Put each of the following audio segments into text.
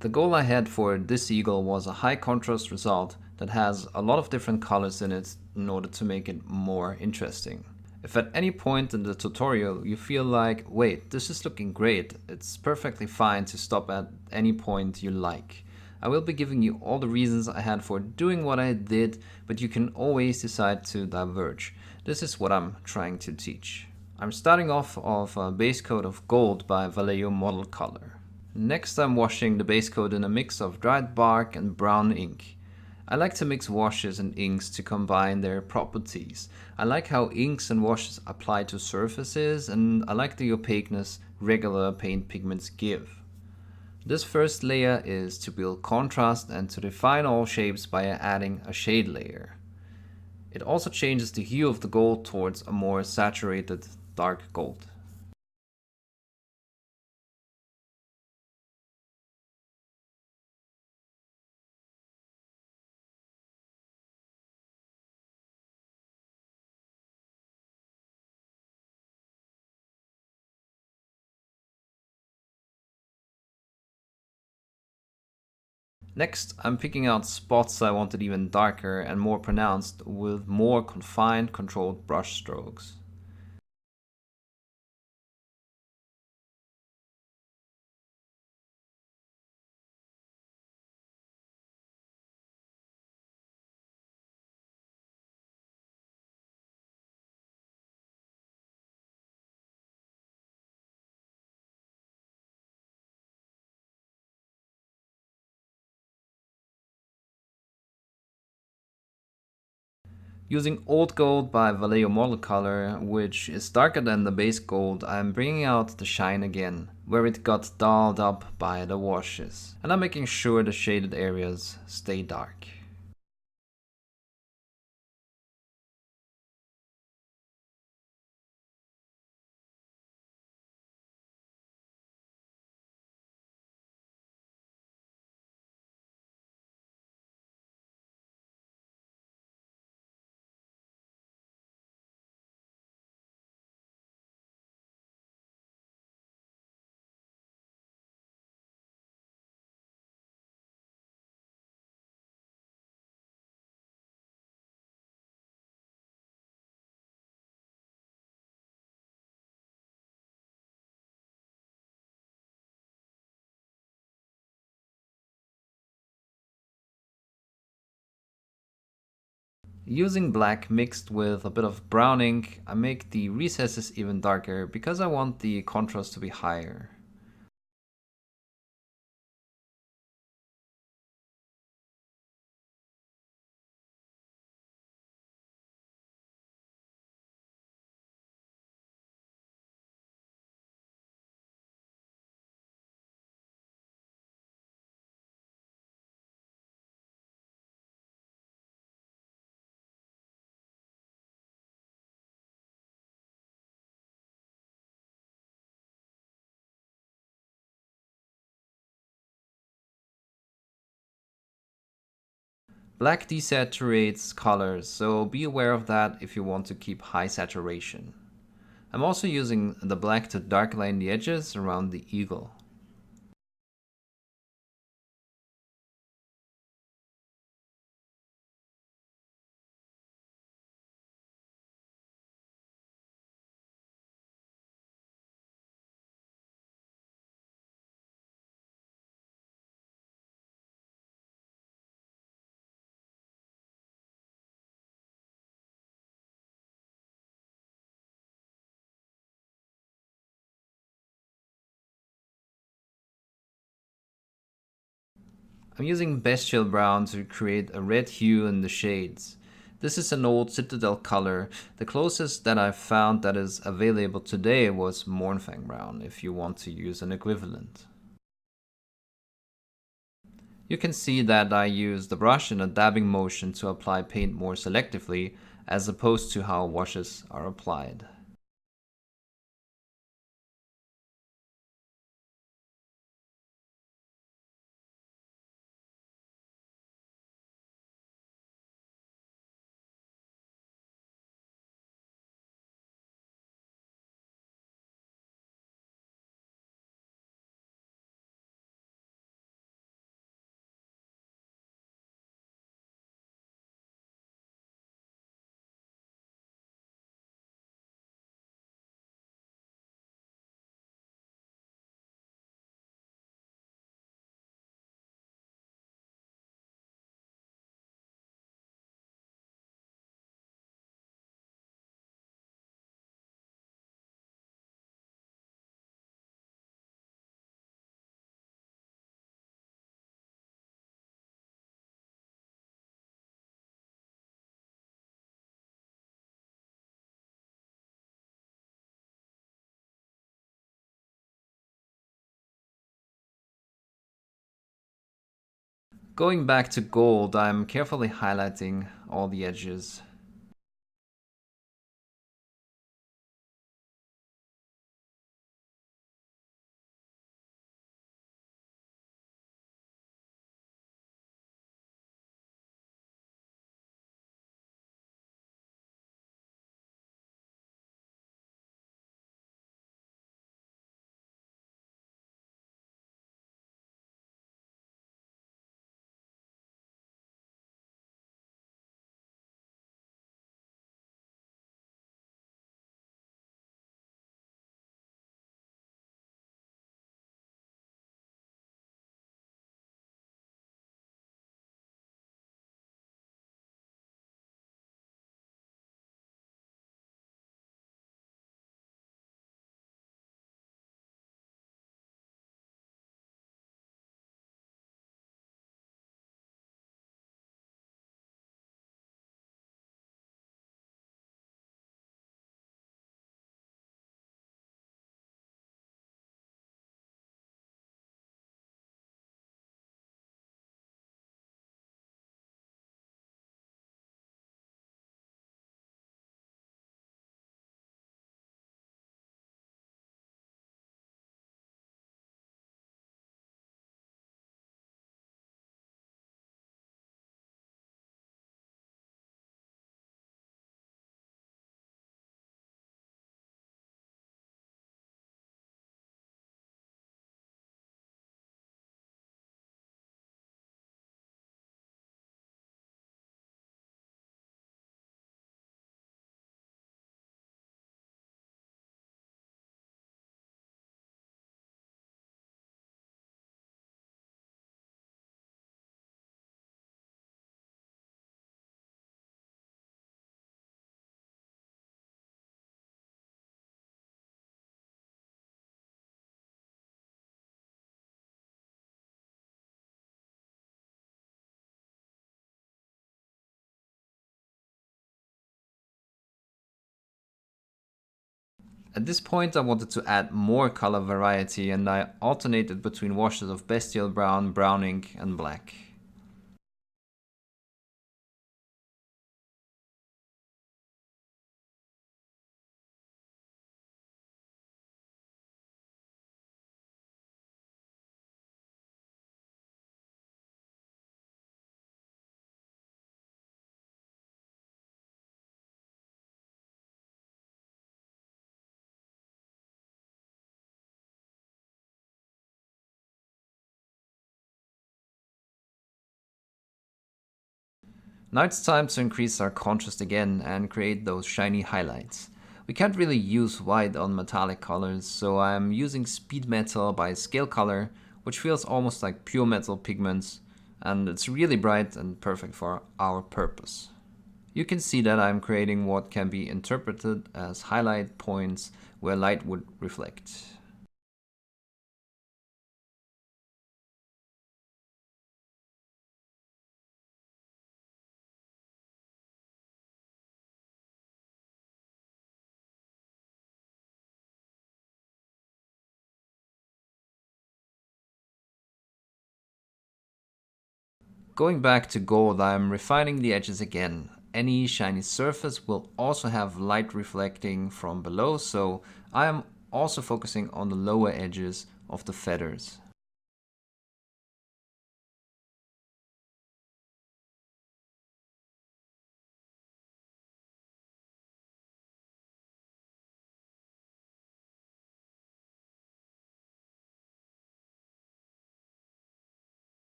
The goal I had for this eagle was a high contrast result that has a lot of different colors in it in order to make it more interesting. If at any point in the tutorial you feel like, wait, this is looking great, it's perfectly fine to stop at any point you like. I will be giving you all the reasons I had for doing what I did, but you can always decide to diverge. This is what I'm trying to teach. I'm starting off of a base coat of gold by Vallejo Model Color. Next I'm washing the base coat in a mix of dried bark and brown ink. I like to mix washes and inks to combine their properties. I like how inks and washes apply to surfaces, and I like the opaqueness regular paint pigments give. This first layer is to build contrast and to define all shapes by adding a shade layer. It also changes the hue of the gold towards a more saturated dark gold. Next, I'm picking out spots I wanted even darker and more pronounced with more confined, controlled brush strokes. Using Old Gold by Vallejo Model Color, which is darker than the base gold, I'm bringing out the shine again, where it got dulled up by the washes. And I'm making sure the shaded areas stay dark. Using black mixed with a bit of brown ink, I make the recesses even darker because I want the contrast to be higher. Black desaturates colors, so be aware of that if you want to keep high saturation. I'm also using the black to darkline the edges around the eagle. I'm using Bestial Brown to create a red hue in the shades. This is an old Citadel color. The closest that I've found that is available today was Mournfang Brown, if you want to use an equivalent. You can see that I use the brush in a dabbing motion to apply paint more selectively, as opposed to how washes are applied. Going back to gold, I'm carefully highlighting all the edges. At this point I wanted to add more color variety and I alternated between washes of bestial brown, brown ink and black. Now it's time to increase our contrast again and create those shiny highlights. We can't really use white on metallic colors, so I'm using Speed Metal by Scale Color, which feels almost like pure metal pigments, and it's really bright and perfect for our purpose. You can see that I'm creating what can be interpreted as highlight points where light would reflect. Going back to gold, I'm refining the edges again. Any shiny surface will also have light reflecting from below, so I am also focusing on the lower edges of the feathers.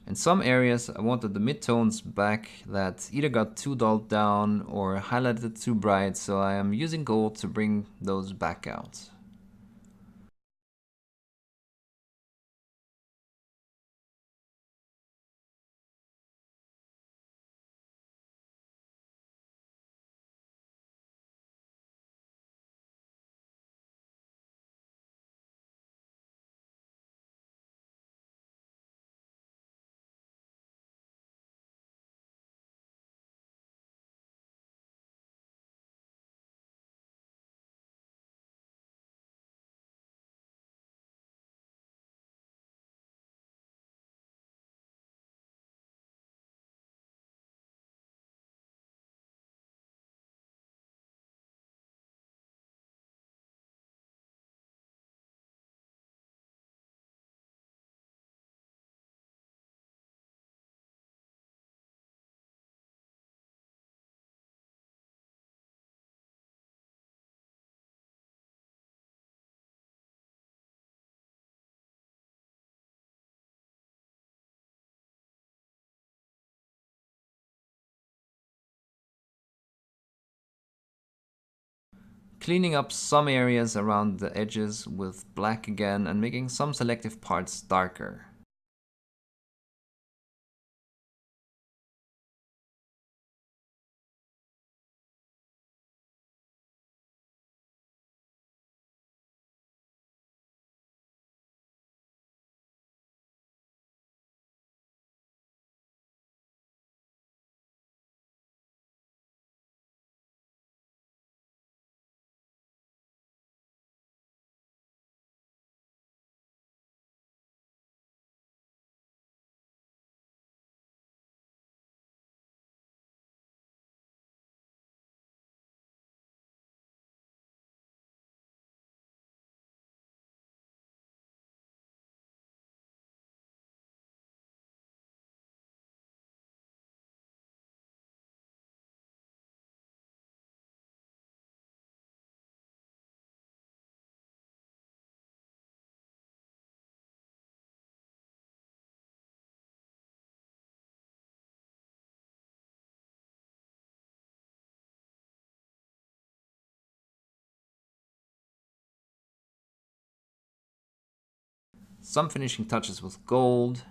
In some areas, I wanted the midtones back that either got too dulled down or highlighted too bright, so I am using gold to bring those back out. Cleaning up some areas around the edges with black again and making some selective parts darker. Some finishing touches with gold.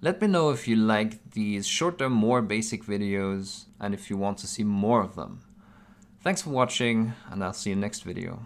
Let me know if you like these shorter, more basic videos and if you want to see more of them. Thanks for watching, and I'll see you next video.